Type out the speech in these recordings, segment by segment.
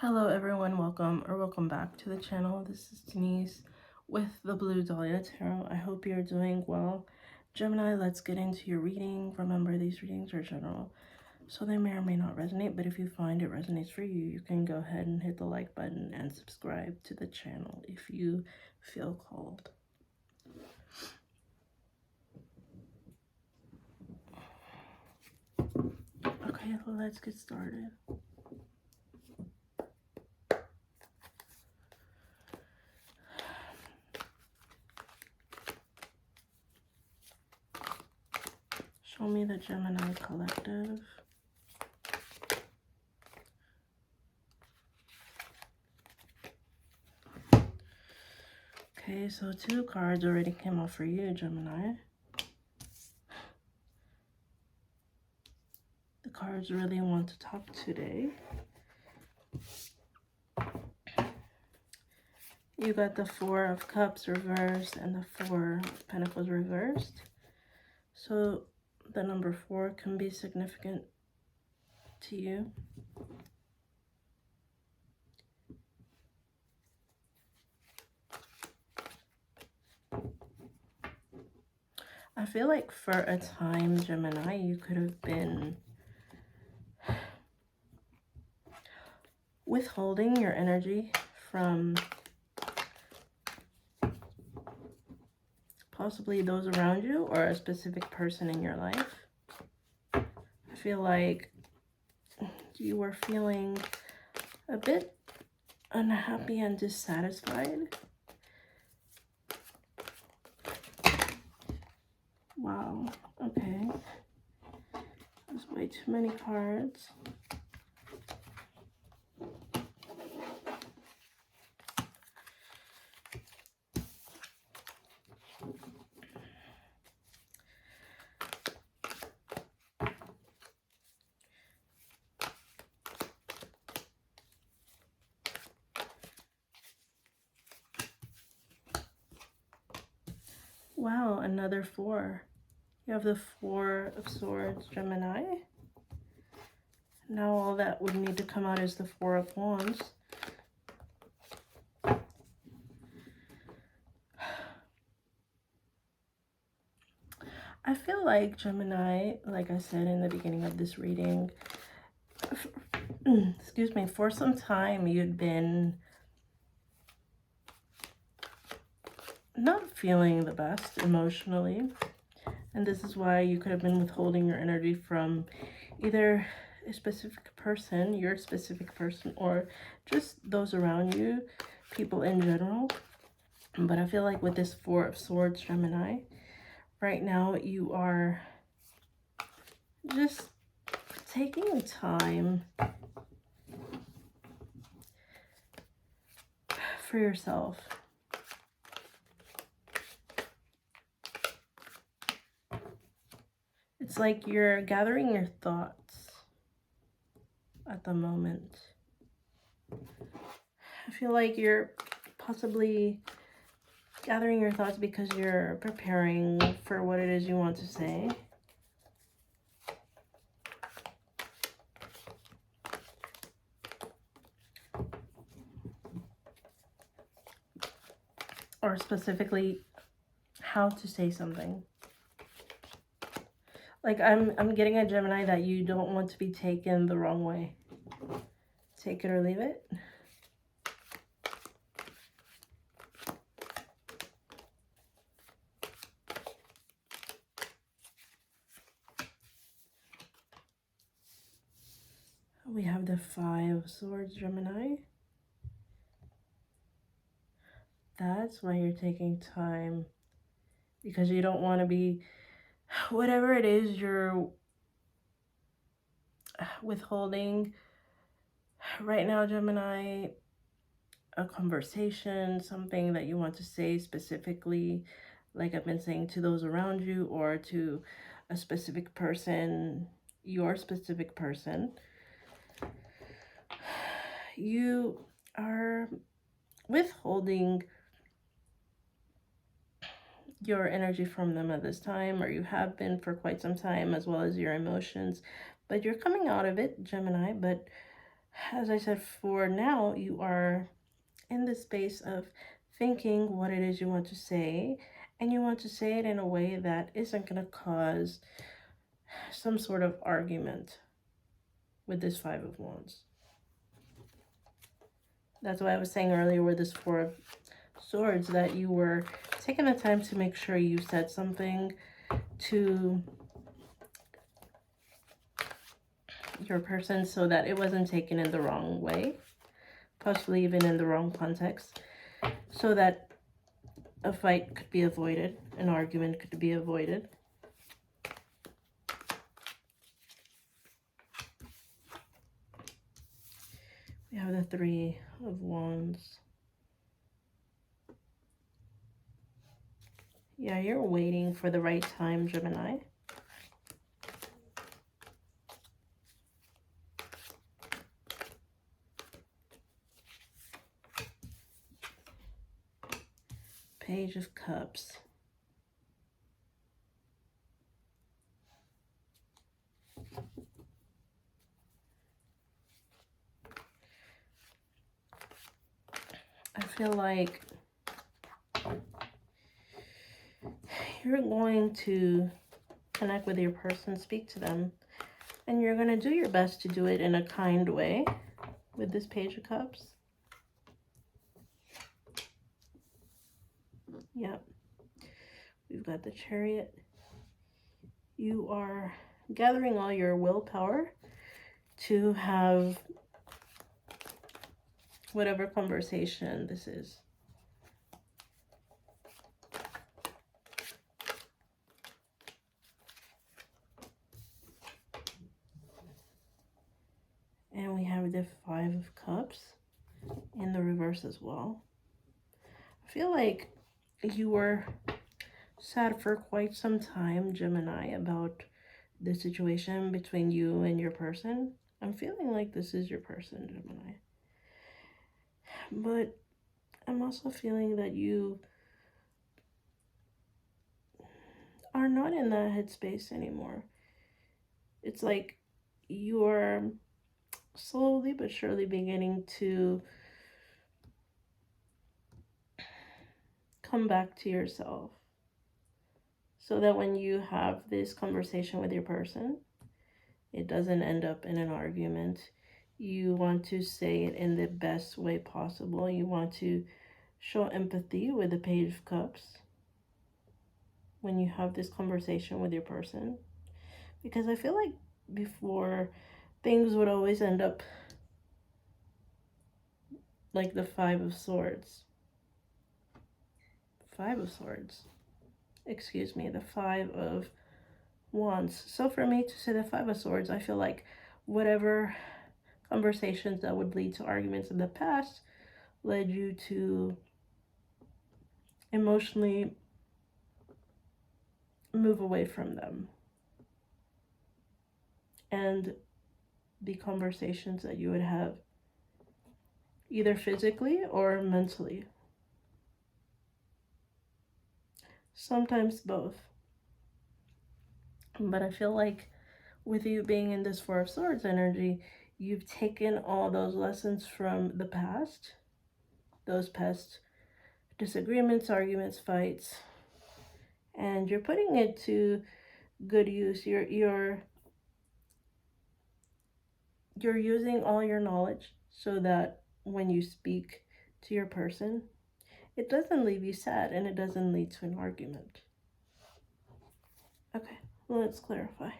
Hello everyone, welcome back to the channel. This is Denise with the Blue Dahlia Tarot. I hope you're doing well. Gemini, let's get into your reading. Remember, these readings are general, so they may or may not resonate, but if you find it resonates for you, you can go ahead and hit the like button and subscribe to the channel if you feel called. Okay, let's get started. Show me the Gemini collective. Okay, so 2 cards already came out for you, Gemini. The cards really want to talk today. You got the 4 of Cups reversed and the 4 of Pentacles reversed. So the number 4 can be significant to you. I feel like for a time, Gemini, you could have been withholding your energy from possibly those around you or a specific person in your life. I feel like you were feeling a bit unhappy and dissatisfied. Wow, okay. There's way too many cards. Wow, another 4. You have the 4 of Swords, Gemini. Now all that would need to come out is the 4 of Wands. I feel like Gemini, like I said in the beginning of this reading, excuse me, for some time you'd been not feeling the best emotionally. And this is why you could have been withholding your energy from either a specific person, your specific person, or just those around you, people in general. But I feel like with this 4 of Swords, Gemini, right now you are just taking time for yourself. It's like you're gathering your thoughts at the moment. I feel like you're possibly gathering your thoughts because you're preparing for what it is you want to say. Or specifically, how to say something. Like, I'm getting a Gemini that you don't want to be taken the wrong way. Take it or leave it. We have the 5 of Swords, Gemini. That's why you're taking time. Because you don't want to be, whatever it is you're withholding right now, Gemini, a conversation, something that you want to say specifically, like I've been saying, to those around you or to a specific person, your specific person. You are withholding your energy from them at this time, or you have been for quite some time, as well as your emotions, but you're coming out of it, Gemini. But as I said, for now, you are in the space of thinking what it is you want to say, and you want to say it in a way that isn't going to cause some sort of argument with this Five of Wands. That's why I was saying earlier with this Four of Swords that you were taking the time to make sure you said something to your person so that it wasn't taken in the wrong way, possibly even in the wrong context, so that a fight could be avoided, an argument could be avoided. We have the Three of Wands. Yeah, you're waiting for the right time, Gemini. Page of Cups. I feel like you're going to connect with your person, speak to them, and you're going to do your best to do it in a kind way with this Page of Cups. Yep. We've got the Chariot. You are gathering all your willpower to have whatever conversation this is. And we have the Five of Cups in the reverse as well. I feel like you were sad for quite some time, Gemini, about the situation between you and your person. I'm feeling like this is your person, Gemini. But I'm also feeling that you are not in that headspace anymore. It's like you're slowly but surely beginning to come back to yourself, so that when you have this conversation with your person, it doesn't end up in an argument. You want to say it in the best way possible. You want to show empathy with the Page of Cups when you have this conversation with your person. Because I feel like before, things would always end up like the Five of Swords. Five of Swords. Excuse me, the Five of Wands. So for me to say the Five of Swords, I feel like whatever conversations that would lead to arguments in the past led you to emotionally move away from them. And the conversations that you would have either physically or mentally. Sometimes both. But I feel like with you being in this Four of Swords energy, you've taken all those lessons from the past, those past disagreements, arguments, fights, and you're putting it to good use. You're using all your knowledge so that when you speak to your person, it doesn't leave you sad and it doesn't lead to an argument. Okay, let's clarify.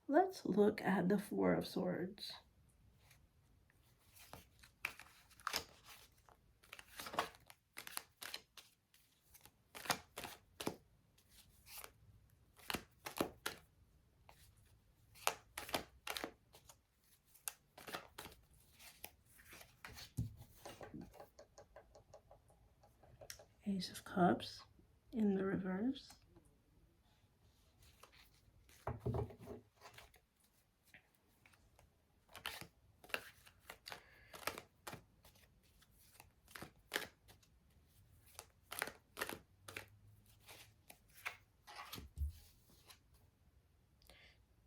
Let's look at the Four of Swords. Ace of Cups in the reverse.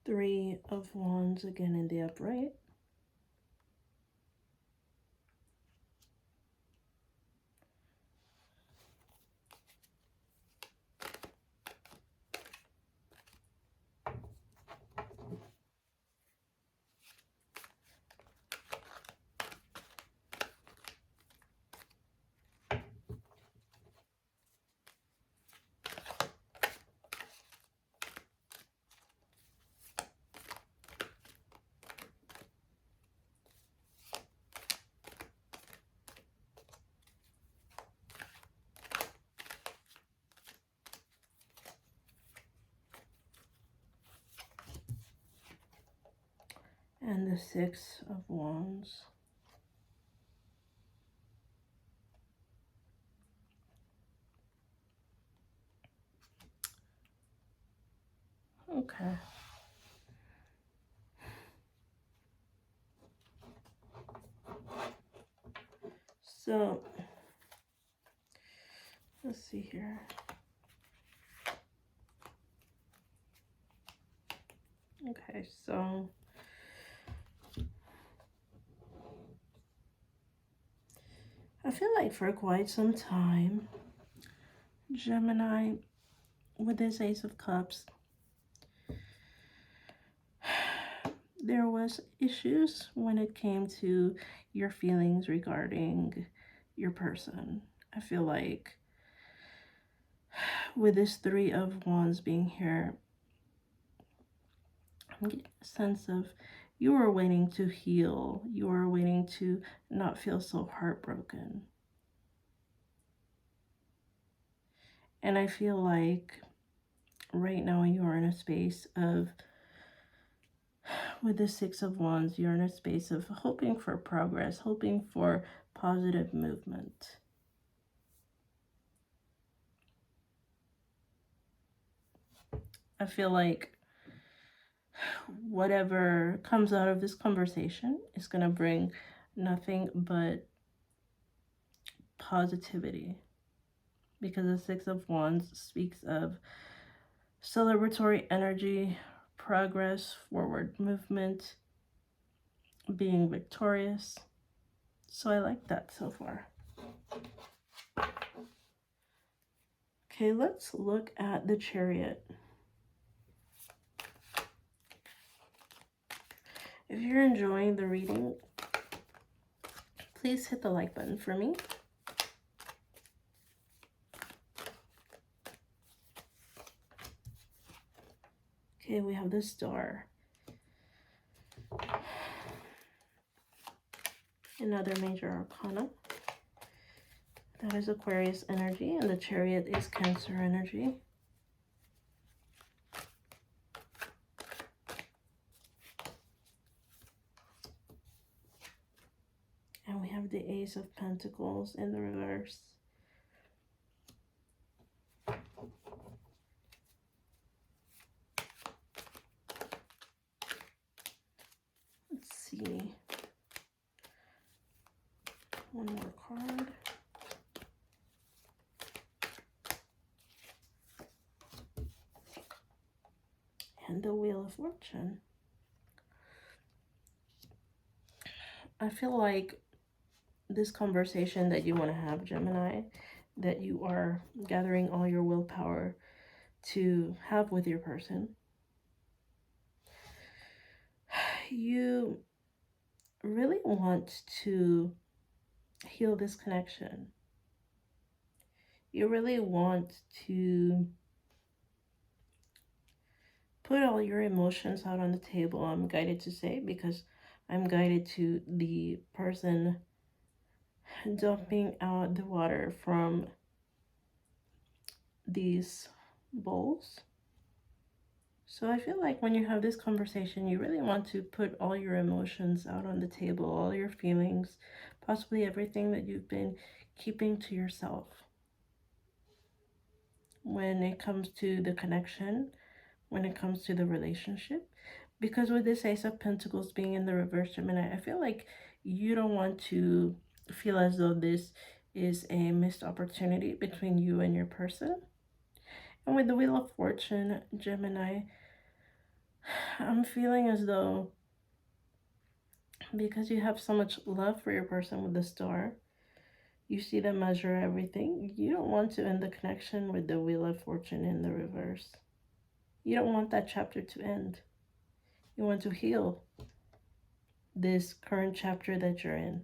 Three of Wands again in the upright. And the Six of Wands. Okay. So, let's see here. Okay, so I feel like for quite some time, Gemini, with this Ace of Cups, there was issues when it came to your feelings regarding your person. I feel like with this Three of Wands being here, I'm getting a sense of you were waiting to heal. You were waiting to not feel so heartbroken. And I feel like right now you are in a space of, with the Six of Wands, you're in a space of hoping for progress, hoping for positive movement. I feel like whatever comes out of this conversation is going to bring nothing but positivity, because the Six of Wands speaks of celebratory energy, progress, forward movement, being victorious. So I like that so far. Okay, let's look at the Chariot. If you're enjoying the reading, please hit the like button for me. Okay, we have the Star. Another major arcana. That is Aquarius energy, and the Chariot is Cancer energy. And we have the Ace of Pentacles in the reverse. Let's see. One more card. And the Wheel of Fortune. I feel like this conversation that you want to have, Gemini, that you are gathering all your willpower to have with your person, you really want to heal this connection. You really want to put all your emotions out on the table, I'm guided to say, because I'm guided to the person dumping out the water from these bowls. So I feel like when you have this conversation, you really want to put all your emotions out on the table, all your feelings, possibly everything that you've been keeping to yourself when it comes to the connection, when it comes to the relationship. Because with this Ace of Pentacles being in the reverse, Gemini, I feel like you don't want to feel as though this is a missed opportunity between you and your person. And with the Wheel of Fortune, Gemini, I'm feeling as though because you have so much love for your person with the star, you see them measure everything. You don't want to end the connection with the Wheel of Fortune in the reverse. You don't want that chapter to end. You want to heal this current chapter that you're in.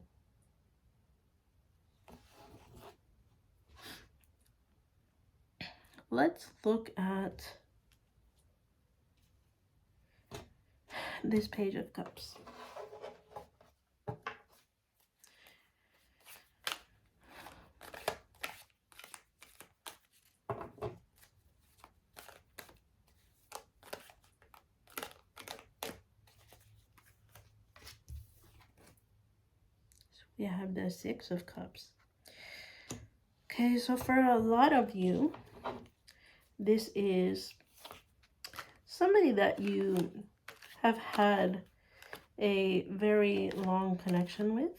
Let's look at this Page of Cups. We have the Six of Cups. Okay, so for a lot of you, this is somebody that you have had a very long connection with.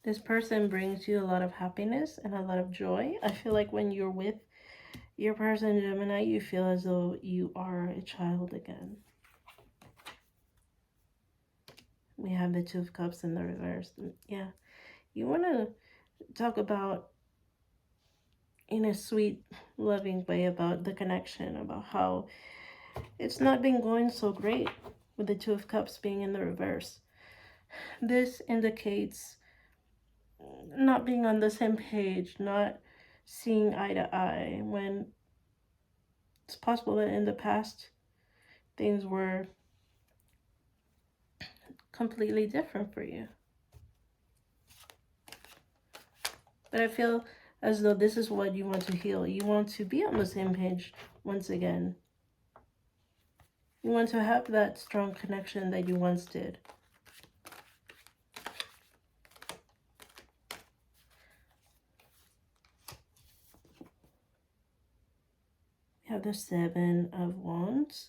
This person brings you a lot of happiness and a lot of joy. I feel like when you're with your person, Gemini, you feel as though you are a child again. We have the Two of Cups in the reverse. Yeah, you want to talk about in a sweet, loving way about the connection, about how it's not been going so great with the Two of Cups being in the reverse. This indicates not being on the same page, not seeing eye to eye, when it's possible that in the past things were completely different for you. But I feel as though this is what you want to heal. You want to be on the same page once again. You want to have that strong connection that you once did. We have the Seven of Wands.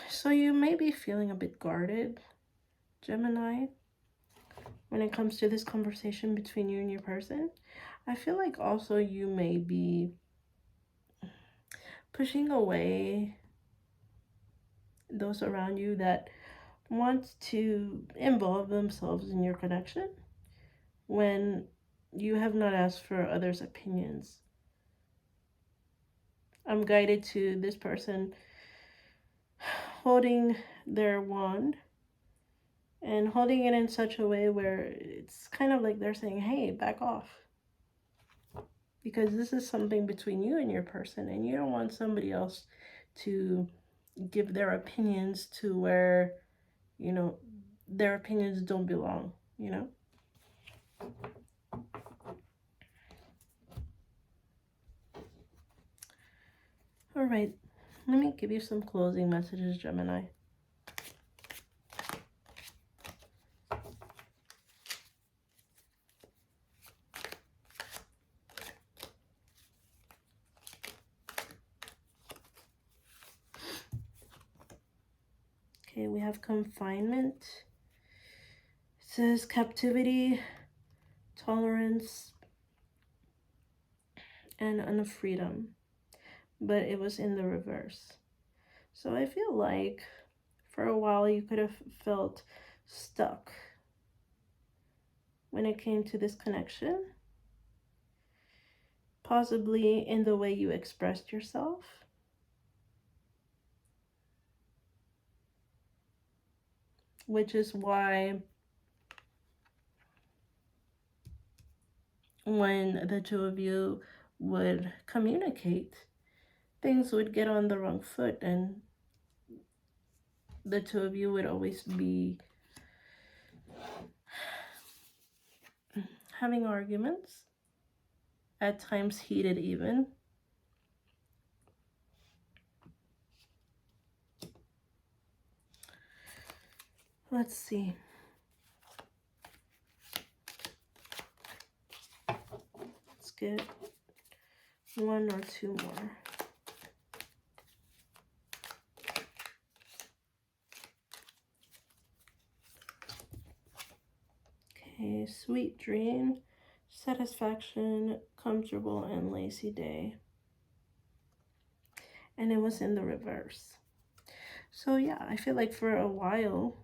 So you may be feeling a bit guarded, Gemini, when it comes to this conversation between you and your person. I feel like also you may be pushing away those around you that want to involve themselves in your connection when you have not asked for others' opinions. I'm guided to this person holding their wand and holding it in such a way where it's kind of like they're saying, hey, back off. Because this is something between you and your person, and you don't want somebody else to give their opinions to where, you know, their opinions don't belong, you know? All right, let me give you some closing messages, Gemini. Okay, we have confinement. It says captivity, tolerance, and unfreedom. But it was in the reverse. So I feel like for a while you could have felt stuck when it came to this connection. Possibly in the way you expressed yourself. Which is why when the two of you would communicate, things would get on the wrong foot, and the two of you would always be having arguments, at times heated even. Let's see. Let's get one or two more. Okay, sweet dream, satisfaction, comfortable and lazy day. And it was in the reverse. So yeah, I feel like for a while,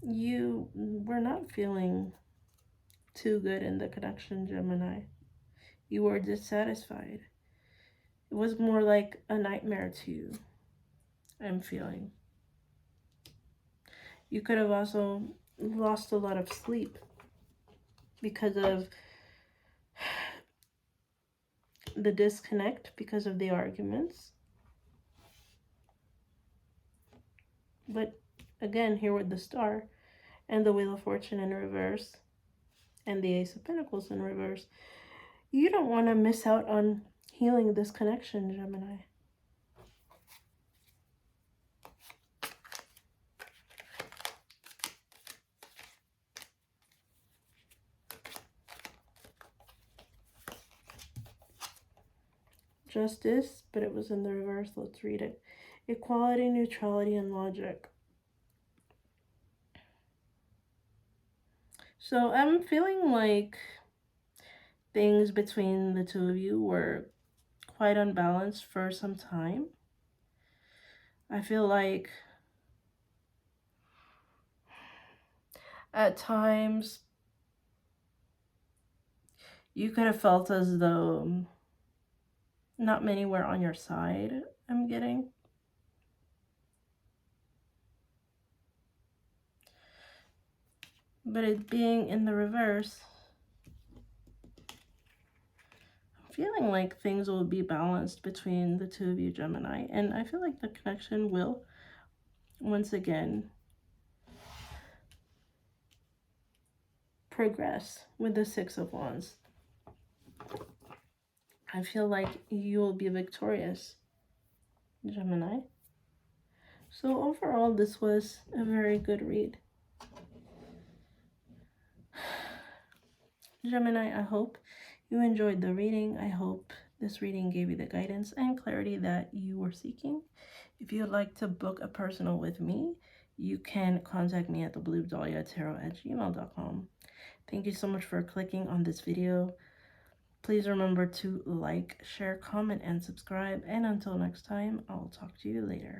you were not feeling too good in the connection, Gemini. You were dissatisfied. It was more like a nightmare to you, I'm feeling. You could have also lost a lot of sleep because of the disconnect, because of the arguments. But again, here with the Star and the Wheel of Fortune in reverse and the Ace of Pentacles in reverse, you don't want to miss out on healing this connection, Gemini. Justice, but it was in the reverse. Let's read it. Equality, neutrality, and logic. So I'm feeling like things between the two of you were quite unbalanced for some time. I feel like at times you could have felt as though not many were on your side, I'm getting. But it being in the reverse, I'm feeling like things will be balanced between the two of you, Gemini. And I feel like the connection will, once again, progress with the Six of Wands. I feel like you will be victorious, Gemini. So overall, this was a very good read. Gemini, I hope you enjoyed the reading. I hope this reading gave you the guidance and clarity that you were seeking. If you'd like to book a personal with me, you can contact me at thebluedahliatarot@gmail.com. Thank you so much for clicking on this video. Please remember to like, share, comment, and subscribe. And until next time, I'll talk to you later.